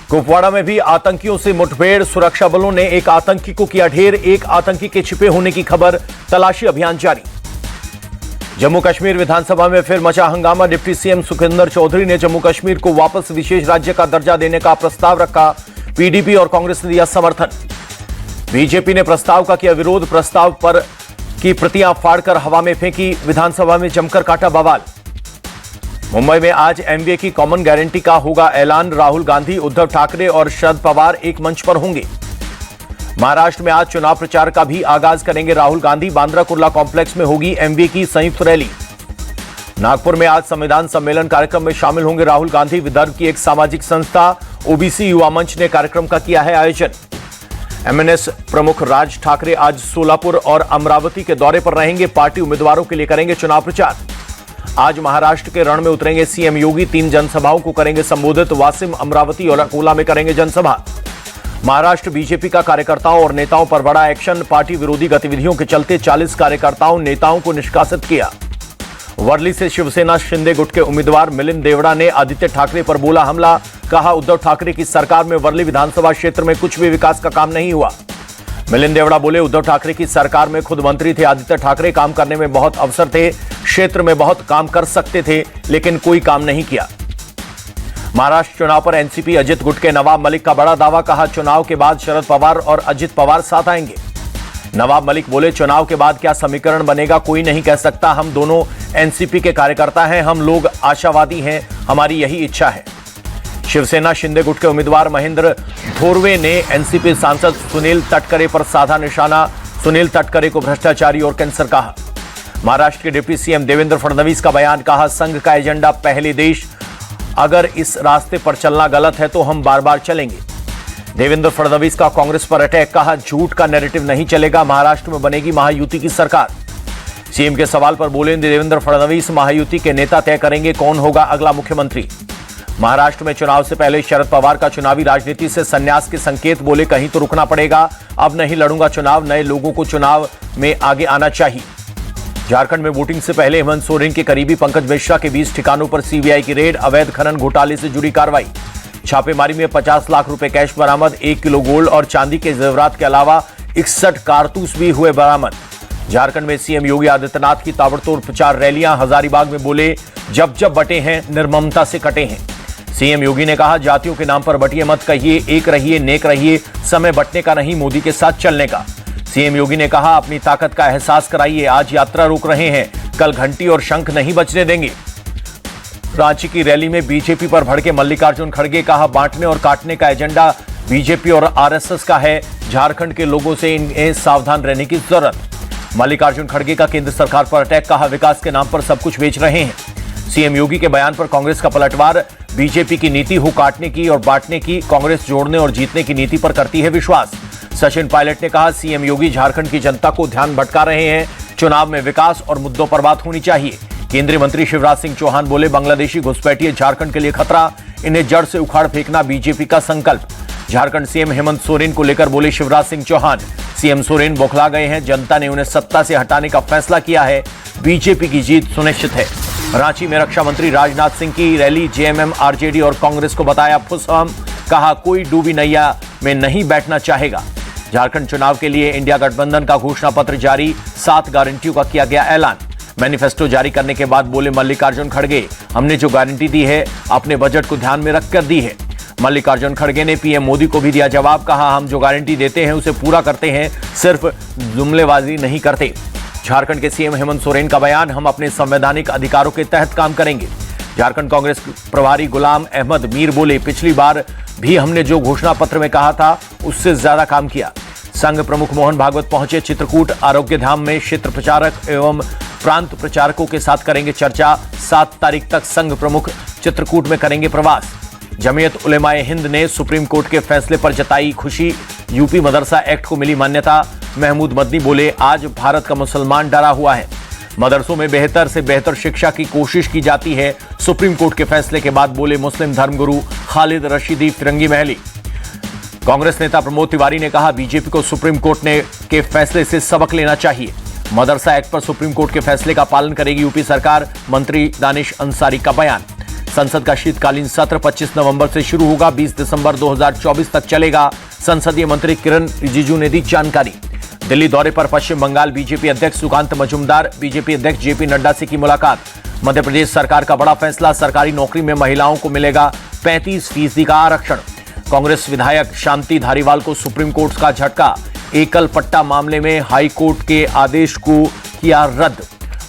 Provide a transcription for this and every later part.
कुपवाड़ा में भी आतंकियों से मुठभेड़, सुरक्षा बलों ने एक आतंकी को किया ढेर, एक आतंकी के छिपे होने की खबर, तलाशी अभियान जारी। जम्मू कश्मीर विधानसभा में फिर मचा हंगामा, डिप्टी सीएम सुखविंदर चौधरी ने जम्मू कश्मीर को वापस विशेष राज्य का दर्जा देने का प्रस्ताव रखा, पीडीपी और कांग्रेस ने दिया समर्थन। बीजेपी ने प्रस्ताव का किया विरोध, प्रस्ताव पर की प्रतियां फाड़कर हवा में फेंकी, विधानसभा में जमकर काटा बवाल। मुंबई में आज एमवीए की कॉमन गारंटी का होगा ऐलान, राहुल गांधी, उद्धव ठाकरे और शरद पवार एक मंच पर होंगे। महाराष्ट्र में आज चुनाव प्रचार का भी आगाज करेंगे राहुल गांधी, बांद्रा कुर्ला कॉम्प्लेक्स में होगी एमवीए की संयुक्त रैली। नागपुर में आज संविधान सम्मेलन कार्यक्रम में शामिल होंगे राहुल गांधी, विदर्भ की एक सामाजिक संस्था ओबीसी युवा मंच ने कार्यक्रम का किया है आयोजन। एमएनएस प्रमुख राज ठाकरे आज सोलापुर और अमरावती के दौरे पर रहेंगे, पार्टी उम्मीदवारों के लिए करेंगे चुनाव प्रचार। आज महाराष्ट्र के रण में उतरेंगे सीएम योगी, 3 जनसभाओं को करेंगे संबोधित, वासिम, अमरावती और अकोला में करेंगे जनसभा। महाराष्ट्र बीजेपी का कार्यकर्ताओं और नेताओं पर बड़ा एक्शन, पार्टी विरोधी गतिविधियों के चलते 40 कार्यकर्ताओं नेताओं को निष्कासित किया। वर्ली से शिवसेना शिंदे गुट के उम्मीदवार मिलिंद देवड़ा ने आदित्य ठाकरे पर बोला हमला, कहा उद्धव ठाकरे की सरकार में वर्ली विधानसभा क्षेत्र में कुछ भी विकास का काम नहीं हुआ। मिलिंद देवड़ा बोले उद्धव ठाकरे की सरकार में खुद मंत्री थे आदित्य ठाकरे, काम करने में बहुत अवसर थे, क्षेत्र में बहुत काम कर सकते थे लेकिन कोई काम नहीं किया। महाराष्ट्र चुनाव पर एनसीपी अजित गुट के नवाब मलिक का बड़ा दावा, कहा चुनाव के बाद शरद पवार और अजित पवार साथ आएंगे। नवाब मलिक बोले चुनाव के बाद क्या समीकरण बनेगा कोई नहीं कह सकता, हम दोनों एनसीपी के कार्यकर्ता हैं, हम लोग आशावादी हैं, हमारी यही इच्छा है। शिवसेना शिंदे गुट के उम्मीदवार महेंद्र धोरवे ने एनसीपी सांसद सुनील तटकरे पर साधा निशाना, सुनील तटकरे को भ्रष्टाचारी और कैंसर कहा। महाराष्ट्र के डिप्टी सीएम देवेंद्र फडणवीस का बयान, कहा संघ का एजेंडा पहले देश, अगर इस रास्ते पर चलना गलत है तो हम बार बार चलेंगे। देवेंद्र फडणवीस का कांग्रेस पर अटैक, कहा झूठ का नैरेटिव नहीं चलेगा, महाराष्ट्र में बनेगी महायुति की सरकार। सीएम के सवाल पर बोले देवेंद्र फडणवीस, महायुति के नेता तय करेंगे कौन होगा अगला मुख्यमंत्री। महाराष्ट्र में चुनाव से पहले शरद पवार का चुनावी राजनीति से संन्यास के संकेत, बोले कहीं तो रुकना पड़ेगा, अब नहीं लड़ूंगा चुनाव, नए लोगों को चुनाव में आगे आना चाहिए। झारखंड में वोटिंग से पहले हेमंत सोरेन के करीबी पंकज मिश्रा के 20 ठिकानों पर सीबीआई की रेड, अवैध खनन घोटाले से जुड़ी कार्रवाई। छापेमारी में 50 लाख रुपए कैश बरामद, 1 किलो गोल्ड और चांदी के जेवरात के अलावा 61 कारतूस भी हुए बरामद। झारखंड में सीएम योगी आदित्यनाथ की ताबड़तोड़ प्रचार रैलियां, हजारीबाग में बोले जब जब बटे हैं निर्ममता से कटे हैं। सीएम योगी ने कहा जातियों के नाम पर बटिए मत, कहिए एक रहिए, नेक रहिए, समय बटने का नहीं मोदी के साथ चलने का। सीएम योगी ने कहा अपनी ताकत का एहसास कराइए, आज यात्रा रोक रहे हैं, कल घंटी और शंख नहीं बजने देंगे। रांची की रैली में बीजेपी पर भड़के मल्लिकार्जुन खड़गे, कहा बांटने और काटने का एजेंडा बीजेपी और आरएसएस का है, झारखंड के लोगों से इन्हें सावधान रहने की जरूरत। मल्लिकार्जुन खड़गे का केंद्र सरकार पर अटैक, कहा विकास के नाम पर सब कुछ बेच रहे हैं। सीएम योगी के बयान पर कांग्रेस का पलटवार, बीजेपी की नीति हो काटने की और बांटने की, कांग्रेस जोड़ने और जीतने की नीति पर करती है विश्वास। सचिन पायलट ने कहा सीएम योगी झारखंड की जनता को ध्यान भटका रहे हैं, चुनाव में विकास और मुद्दों पर बात होनी चाहिए। केंद्रीय मंत्री शिवराज सिंह चौहान बोले बांग्लादेशी घुसपैठिए झारखंड के लिए खतरा, इन्हें जड़ से उखाड़ फेंकना बीजेपी का संकल्प। झारखंड सीएम हेमंत सोरेन को लेकर बोले शिवराज सिंह चौहान, सीएम सोरेन बौखला गए हैं, जनता ने उन्हें सत्ता से हटाने का फैसला किया है, बीजेपी की जीत सुनिश्चित है। रांची में रक्षा मंत्री राजनाथ सिंह की रैली, जेएमएम, आरजेडी और कांग्रेस को बताया फुसहम, कहा कोई डूबी नैया में नहीं बैठना चाहेगा। झारखंड चुनाव के लिए इंडिया गठबंधन का घोषणा पत्र जारी, 7 गारंटियों का किया गया ऐलान। मैनिफेस्टो जारी करने के बाद बोले मल्लिकार्जुन खड़गे, हमने जो गारंटी दी है अपने बजट को ध्यान में रखकर दी है। मल्लिकार्जुन खड़गे ने पीएम मोदी को भी दिया जवाब, कहा हम जो गारंटी देते हैं उसे पूरा करते हैं, सिर्फ जुमलेबाजी नहीं करते। झारखंड के सीएम हेमंत सोरेन का बयान, हम अपने संवैधानिक अधिकारों के तहत काम करेंगे। झारखंड कांग्रेस प्रभारी गुलाम अहमद मीर बोले पिछली बार भी हमने जो घोषणा पत्र में कहा था उससे ज्यादा काम किया। संघ प्रमुख मोहन भागवत पहुंचे चित्रकूट, आरोग्य धाम में क्षेत्र प्रचारक एवं प्रांत प्रचारकों के साथ करेंगे चर्चा। 7 तारीख तक संघ प्रमुख चित्रकूट में करेंगे प्रवास। जमीयत उलेमाए हिंद ने सुप्रीम कोर्ट के फैसले पर जताई खुशी, यूपी मदरसा एक्ट को मिली मान्यता। महमूद मदनी बोले आज भारत का मुसलमान डरा हुआ है, मदरसों में बेहतर से बेहतर शिक्षा की कोशिश की जाती है। सुप्रीम कोर्ट के फैसले के बाद बोले मुस्लिम धर्मगुरु खालिद रशीदी फिरंगी महली। कांग्रेस नेता प्रमोद तिवारी ने कहा बीजेपी को सुप्रीम कोर्ट के फैसले से सबक लेना चाहिए। मदरसा एक्ट पर सुप्रीम कोर्ट के फैसले का पालन करेगी यूपी सरकार, मंत्री दानिश अंसारी का बयान। संसद का शीतकालीन सत्र 25 नवंबर से शुरू होगा, 20 दिसंबर 2024 तक चलेगा। संसदीय मंत्री किरण रिजिजू ने दी जानकारी। दिल्ली दौरे पर पश्चिम बंगाल बीजेपी अध्यक्ष सुकांत मजूमदार, बीजेपी अध्यक्ष जेपी नड्डा से की मुलाकात। मध्य प्रदेश सरकार का बड़ा फैसला, सरकारी नौकरी में महिलाओं को मिलेगा 35% का आरक्षण। कांग्रेस विधायक शांति धारीवाल को सुप्रीम कोर्ट का झटका, एकल पट्टा मामले में हाई कोर्ट के आदेश को किया रद्द।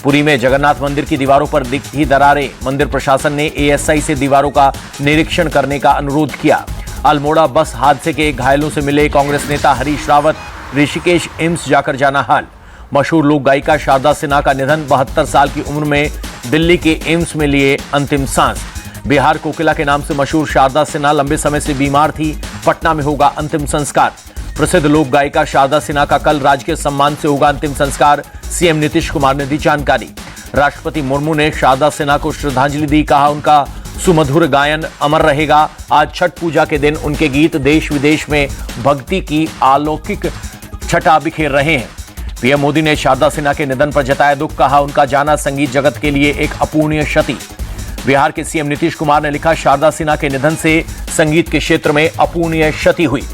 पुरी में जगन्नाथ मंदिर की दीवारों पर दिखी दरारें, मंदिर प्रशासन ने एएसआई से दीवारों का निरीक्षण करने का अनुरोध किया। अल्मोड़ा बस हादसे के घायलों से मिले कांग्रेस नेता हरीश रावत, ऋषिकेश एम्स जाकर जाना हाल। मशहूर लोक गायिका शारदा सिन्हा का निधन, 72 साल की उम्र में दिल्ली के एम्स में लिए अंतिम सांस। बिहार कोकिला के नाम से मशहूर शारदा सिन्हा लंबे समय से बीमार थी, पटना में होगा अंतिम संस्कार। प्रसिद्ध लोक गायिका शारदा सिन्हा का कल राजकीय सम्मान से होगा अंतिम संस्कार, सीएम नीतीश कुमार ने दी जानकारी। राष्ट्रपति मुर्मू ने शारदा सिन्हा को श्रद्धांजलि दी, कहा उनका सुमधुर गायन अमर रहेगा। आज छठ पूजा के दिन उनके गीत देश विदेश में भक्ति की अलौकिक छटा बिखेर रहे हैं। पीएम मोदी ने शारदा सिन्हा के निधन पर जताया दुख, कहा उनका जाना संगीत जगत के लिए एक अपूरणीय क्षति। बिहार के सीएम नीतीश कुमार ने लिखा, शारदा सिन्हा के निधन से संगीत के क्षेत्र में अपूरणीय क्षति हुई।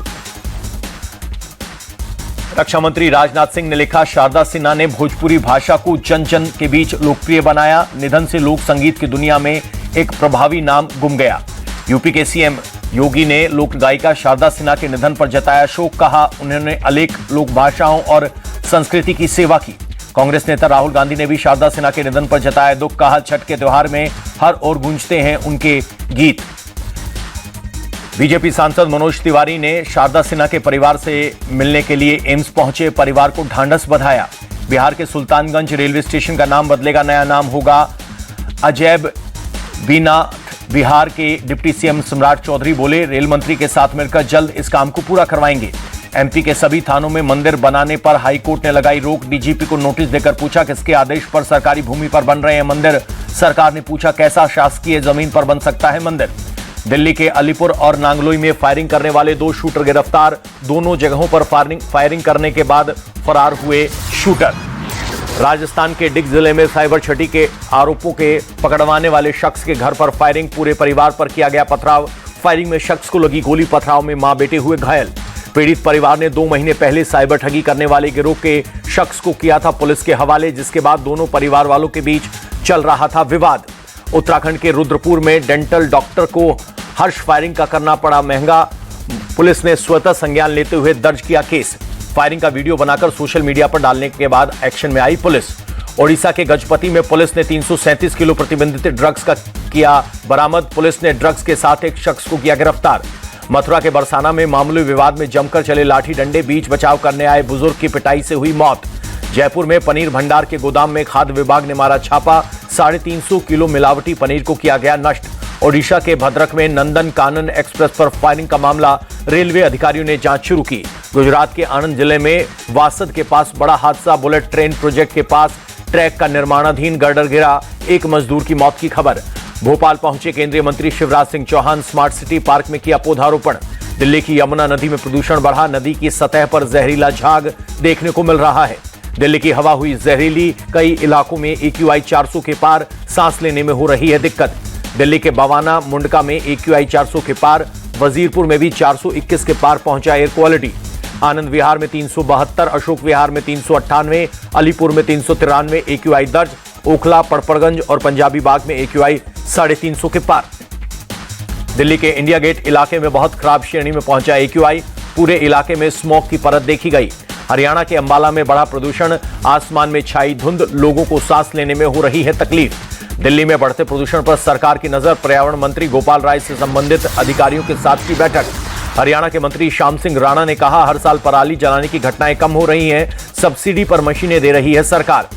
रक्षा मंत्री राजनाथ सिंह ने लिखा, शारदा सिन्हा ने भोजपुरी भाषा को जन जन के बीच लोकप्रिय बनाया। निधन से लोक संगीत की दुनिया में एक प्रभावी नाम गुम गया। यूपी के सीएम योगी ने लोक गायिका शारदा सिन्हा के निधन पर जताया शोक, कहा उन्होंने अनेक लोक भाषाओं और संस्कृति की सेवा की। कांग्रेस नेता राहुल गांधी ने भी शारदा सिन्हा के निधन पर जताया दुख, कहा छठ के त्योहार में हर ओर गूंजते हैं उनके गीत। बीजेपी सांसद मनोज तिवारी ने शारदा सिन्हा के परिवार से मिलने के लिए एम्स पहुंचे, परिवार को ढांढस बधाया। बिहार के सुल्तानगंज रेलवे स्टेशन का नाम बदलेगा, नया नाम होगा अजैब बीनाथ। बिहार के डिप्टी सीएम सम्राट चौधरी बोले, रेल मंत्री के साथ मिलकर जल्द इस काम को पूरा करवाएंगे। एमपी के सभी थानों में मंदिर बनाने पर हाईकोर्ट ने लगाई रोक, डीजीपी को नोटिस देकर पूछा किसके आदेश पर सरकारी भूमि पर बन रहे हैं मंदिर। सरकार ने पूछा कैसा शासकीय जमीन पर बन सकता है मंदिर। दिल्ली के अलीपुर और नांगलोई में फायरिंग करने वाले 2 शूटर गिरफ्तार, दोनों जगहों पर फायरिंग करने के बाद फरार हुए शूटर। राजस्थान के डिग जिले में साइबर ठगी के आरोपों के पकड़वाने वाले शख्स के घर पर फायरिंग, पूरे परिवार पर किया गया पथराव। फायरिंग में शख्स को लगी गोली, पथराव में मां बेटे हुए घायल। पीड़ित परिवार ने 2 महीने पहले साइबर ठगी करने वाले गिरोह के शख्स को किया था पुलिस के हवाले, जिसके बाद दोनों परिवार वालों के बीच चल रहा था विवाद। उत्तराखंड के रुद्रपुर में डेंटल डॉक्टर को हर्ष फायरिंग का करना पड़ा महंगा, पुलिस ने स्वतः संज्ञान लेते हुए दर्ज किया केस। फायरिंग का वीडियो बनाकर सोशल मीडिया पर डालने के बाद एक्शन में आई पुलिस। ओडिशा के गजपति में पुलिस ने 337 किलो प्रतिबंधित ड्रग्स का किया बरामद, पुलिस ने ड्रग्स के साथ एक शख्स को किया गिरफ्तार। मथुरा के बरसाना में मामूली विवाद में जमकर चले लाठी डंडे, बीच बचाव करने आए बुजुर्ग की पिटाई से हुई मौत। जयपुर में पनीर भंडार के गोदाम में खाद्य विभाग ने मारा छापा, 350 किलो मिलावटी पनीर को किया गया नष्ट। ओडिशा के भद्रक में नंदन कानन एक्सप्रेस पर फायरिंग का मामला, रेलवे अधिकारियों ने जांच शुरू की। गुजरात के आनंद जिले में वासद के पास बड़ा हादसा, बुलेट ट्रेन प्रोजेक्ट के पास ट्रैक का निर्माणाधीन गर्डर गिरा, 1 मजदूर की मौत की खबर। भोपाल पहुंचे केंद्रीय मंत्री Shivraj Singh Chouhan, smart city park में किया पौधारोपण। दिल्ली की यमुना नदी में प्रदूषण बढ़ा, नदी की सतह पर जहरीला झाग देखने को मिल रहा है। दिल्ली की हवा हुई जहरीली, कई इलाकों में AQI 400 के पार, सांस लेने में हो रही है दिक्कत। दिल्ली के बवाना मुंडका में AQI 400 के पार, वजीरपुर में भी 421 के पार पहुंचा एयर क्वालिटी। आनंद विहार में 372, अशोक विहार में 398, अलीपुर में 393 AQI दर्ज। ओखला, पड़पड़गंज और पंजाबी बाग में AQI 350 के पार। दिल्ली के इंडिया गेट इलाके में बहुत खराब श्रेणी में पहुंचा AQI, पूरे इलाके में स्मोक की परत देखी गई। हरियाणा के अंबाला में बढ़ा प्रदूषण, आसमान में छाई धुंध, लोगों को सांस लेने में हो रही है तकलीफ। दिल्ली में बढ़ते प्रदूषण पर सरकार की नजर, पर्यावरण मंत्री गोपाल राय से संबंधित अधिकारियों के साथ की बैठक। हरियाणा के मंत्री श्याम सिंह राणा ने कहा, हर साल पराली जलाने की घटनाएं कम हो रही हैं, सब्सिडी पर मशीनें दे रही है सरकार।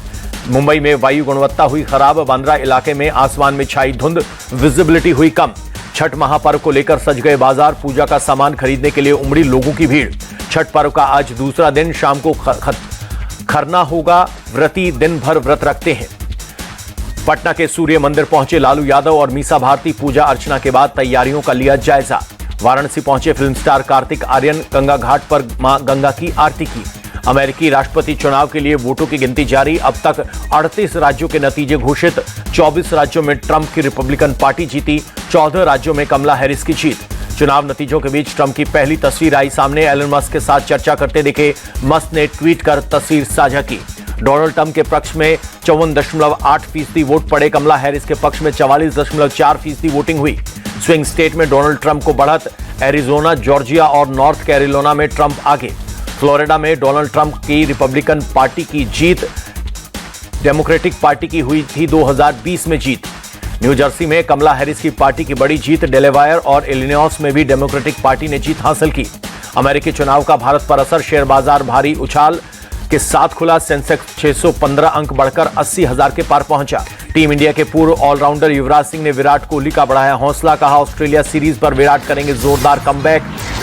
मुंबई में वायु गुणवत्ता हुई खराब, बांद्रा इलाके में आसमान में छाई धुंध, विजिबिलिटी हुई कम। छठ महापर्व को लेकर सज गए बाजार, पूजा का सामान खरीदने के लिए उमड़ी लोगों की भीड़। छठ पर्व का आज दूसरा दिन, शाम को खरना होगा, व्रती दिन भर व्रत रखते हैं। पटना के सूर्य मंदिर पहुंचे लालू यादव और मीसा भारती, पूजा अर्चना के बाद तैयारियों का लिया जायजा। वाराणसी पहुंचे फिल्म स्टार कार्तिक आर्यन, गंगा घाट पर मां गंगा की आरती की। अमेरिकी राष्ट्रपति चुनाव के लिए वोटों की गिनती जारी। अब तक 38 राज्यों के नतीजे घोषित। 24 राज्यों में ट्रंप की रिपब्लिकन पार्टी जीती। 14 राज्यों में कमला हैरिस की जीत। चुनाव नतीजों के बीच ट्रंप की पहली तस्वीर आई सामने। एलन मस्क के साथ चर्चा करते दिखे। मस्क ने ट्वीट कर तस्वीर साझा की। डोनाल्ड ट्रंप के पक्ष में 54.8% वोट पड़े। कमला हैरिस के पक्ष में 44.4% वोटिंग हुई। स्विंग स्टेट में डोनाल्ड ट्रंप को बढ़त। एरिजोना, जॉर्जिया और नॉर्थ कैरोलिना में ट्रंप आगे। फ्लोरिडा में डोनाल्ड ट्रंप की रिपब्लिकन पार्टी की जीत। डेमोक्रेटिक पार्टी की हुई थी 2020 में जीत। न्यू जर्सी में कमला हैरिस की पार्टी की बड़ी जीत। डेलावेयर और इलिनॉइस में भी डेमोक्रेटिक पार्टी ने जीत हासिल की। अमेरिकी चुनाव का भारत पर असर। शेयर बाजार भारी उछाल के साथ खुला। सेंसेक्स 615 अंक बढ़कर 80,000 के पार पहुंचा। टीम इंडिया के पूर्व ऑलराउंडर युवराज सिंह ने विराट कोहली का बढ़ाया हौसला। कहा, ऑस्ट्रेलिया सीरीज पर विराट करेंगे जोरदार कमबैक।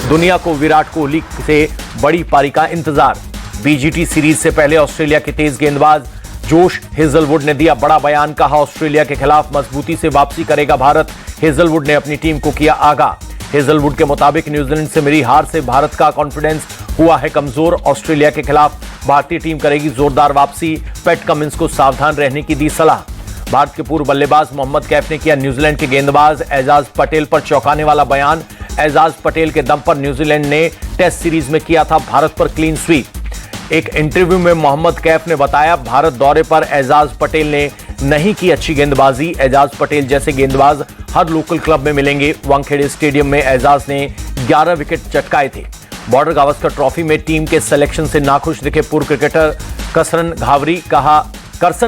दुनिया को विराट कोहली से बड़ी पारी का इंतजार। बीजीटी सीरीज से पहले ऑस्ट्रेलिया के तेज गेंदबाज जोश हेजलवुड ने दिया बड़ा बयान। कहा, ऑस्ट्रेलिया के खिलाफ मजबूती से वापसी करेगा भारत। हेजलवुड ने अपनी टीम को किया आगाह। हेजलवुड के मुताबिक न्यूजीलैंड से मिली हार से भारत का कॉन्फिडेंस हुआ है कमजोर। ऑस्ट्रेलिया के खिलाफ भारतीय टीम करेगी जोरदार वापसी। पैट कमिंस को सावधान रहने की दी सलाह। भारत के पूर्व बल्लेबाज मोहम्मद कैफ ने किया न्यूजीलैंड के गेंदबाज एजाज पटेल पर चौंकाने वाला बयान। एजाज पटेल के दम पर न्यूजीलैंड ने टेस्ट सीरीज में किया था भारत पर क्लीन स्वीप। एक इंटरव्यू में मोहम्मद कैफ ने बताया, भारत दौरे पर एजाज पटेल ने नहीं की अच्छी गेंदबाजी। एजाज पटेल जैसे गेंदबाज हर लोकल क्लब में मिलेंगे। वानखेड़े स्टेडियम में एजाज ने 11 विकेट चटकाए थे। बॉर्डर गावस्कर ट्रॉफी में टीम के सिलेक्शन से नाखुश दिखे पूर्व क्रिकेटर करसन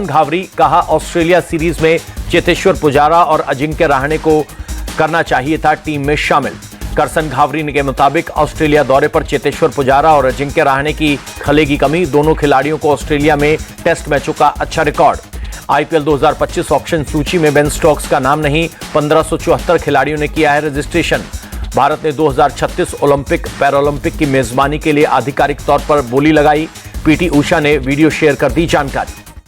घावरी। कहा, ऑस्ट्रेलिया सीरीज में चेतेश्वर पुजारा और अजिंक्य रहाणे को करना चाहिए था टीम में शामिल। करसन घावरी के मुताबिक ऑस्ट्रेलिया दौरे पर चेतेश्वर पुजारा और अजिंक्य रहाणे की खलेगी कमी। दोनों खिलाड़ियों को ऑस्ट्रेलिया में टेस्ट मैचों का अच्छा रिकॉर्ड। आईपीएल 2025 ऑक्शन सूची में बेन स्टोक्स का नाम नहीं। 1574 खिलाड़ियों ने किया है रजिस्ट्रेशन। भारत ने 2036 ओलंपिक पैरालंपिक की मेजबानी के लिए आधिकारिक तौर पर बोली लगाई। पीटी उषा ने वीडियो शेयर कर दी जानकारी।